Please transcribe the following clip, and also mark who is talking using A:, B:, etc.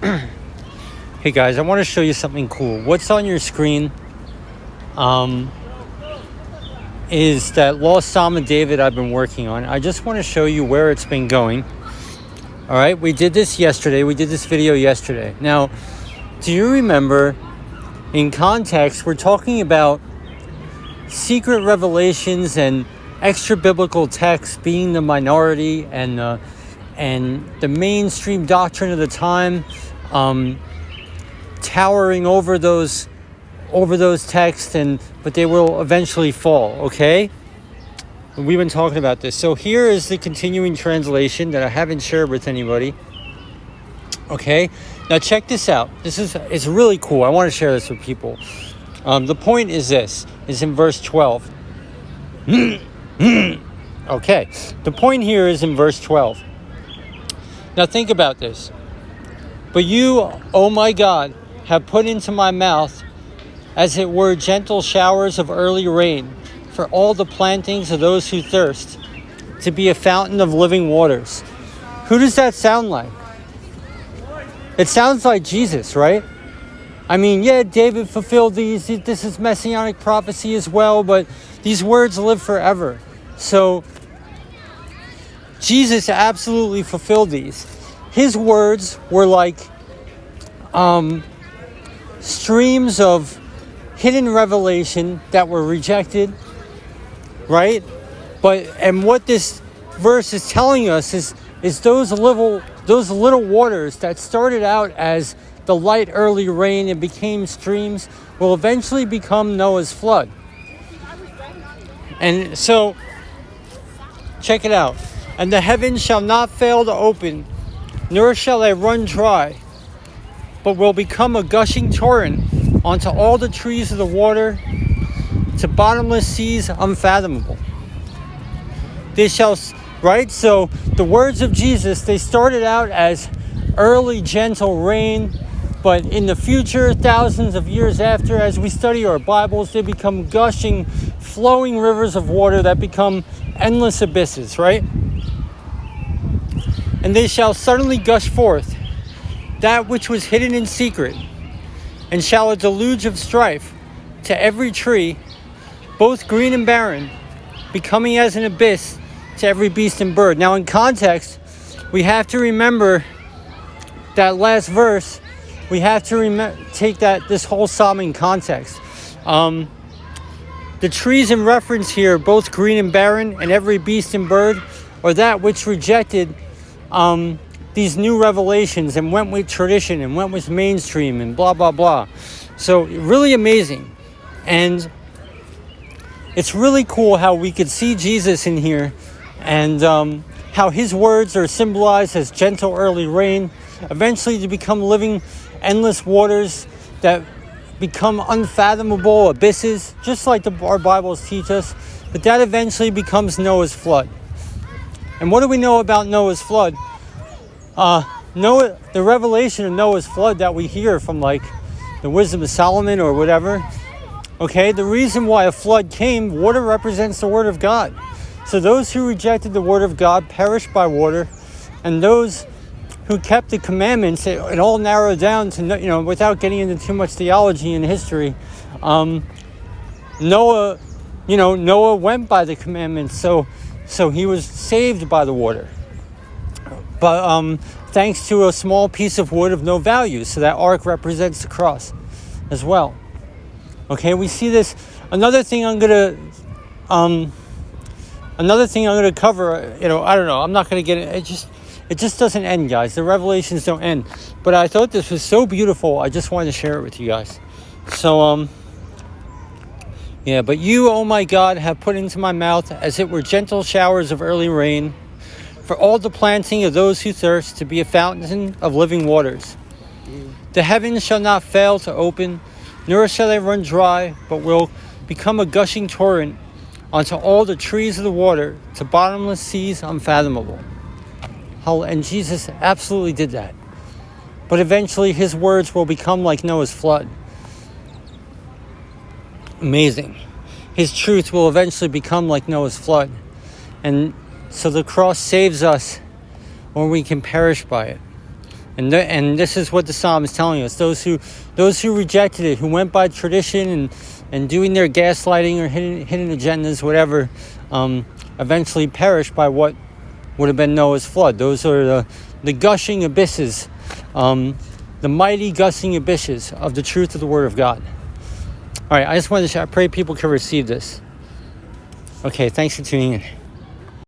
A: Hey guys, I want to show you something cool. What's on your screen is that Lost Psalm of David I've been working on. I just want to show you where it's been going. All right, we did this yesterday. We did this video yesterday. Now, do you remember, in context, we're talking about secret revelations and extra biblical texts being the minority and the mainstream doctrine of the time, towering over those texts, but they will eventually fall. Okay, and we've been talking about this. So here is the continuing translation that I haven't shared with anybody. Okay, now check this out. It's really cool. I want to share this with people. The point is in verse 12. Okay, the point here is in verse 12. Now think about this. But you, O my God, have put into my mouth, as it were, gentle showers of early rain, for all the plantings of those who thirst, to be a fountain of living waters. Who does that sound like? It sounds like Jesus, right? I mean, yeah, David fulfilled these. This is messianic prophecy as well, but these words live forever. So Jesus absolutely fulfilled these. His words were like streams of hidden revelation that were rejected, right? And what this verse is telling us is those little waters that started out as the light early rain and became streams will eventually become Noah's flood. And so, check it out. And the heavens shall not fail to open, nor shall they run dry, but will become a gushing torrent onto all the trees of the water, to bottomless seas unfathomable. They shall, right? So the words of Jesus, they started out as early gentle rain, but in the future, thousands of years after, as we study our Bibles, they become gushing, flowing rivers of water that become endless abysses, right? And they shall suddenly gush forth that which was hidden in secret, and shall a deluge of strife to every tree, both green and barren, becoming as an abyss to every beast and bird. Now in context, we have to remember that last verse. We have to take this whole psalm in context. The trees in reference here, both green and barren, and every beast and bird, are that which rejected these new revelations and went with tradition and went with mainstream and blah, blah, blah. So really amazing. And it's really cool how we could see Jesus in here, and how his words are symbolized as gentle early rain, eventually to become living endless waters that become unfathomable abysses, just like our Bibles teach us. But that eventually becomes Noah's flood. And what do we know about Noah's flood? The revelation of Noah's flood that we hear from like the Wisdom of Solomon or whatever. Okay, the reason why a flood came, water represents the Word of God. So those who rejected the Word of God perished by water, and those who kept the commandments, it all narrowed down to, without getting into too much theology and history, Noah went by the commandments, so he was saved by the water. But thanks to a small piece of wood of no value, so that ark represents the cross as well. Okay, we see this. Another thing I'm gonna cover. I don't know. I'm not gonna get it. It just doesn't end, guys. The revelations don't end. But I thought this was so beautiful, I just wanted to share it with you guys. So, but you, oh my God, have put into my mouth, as it were, gentle showers of early rain, for all the planting of those who thirst, to be a fountain of living waters. The heavens shall not fail to open, nor shall they run dry, but will become a gushing torrent onto all the trees of the water, to bottomless seas unfathomable. And Jesus absolutely did that. But eventually his words will become like Noah's flood. Amazing. His truth will eventually become like Noah's flood. And so the cross saves us, or we can perish by it. And this is what the psalm is telling us. Those who rejected it, who went by tradition and doing their gaslighting or hidden agendas, whatever, eventually perished by what would have been Noah's flood. Those are the gushing abysses, the mighty gushing abysses of the truth of the Word of God. All right, I just wanted to share. I pray people can receive this. Okay, thanks for tuning in.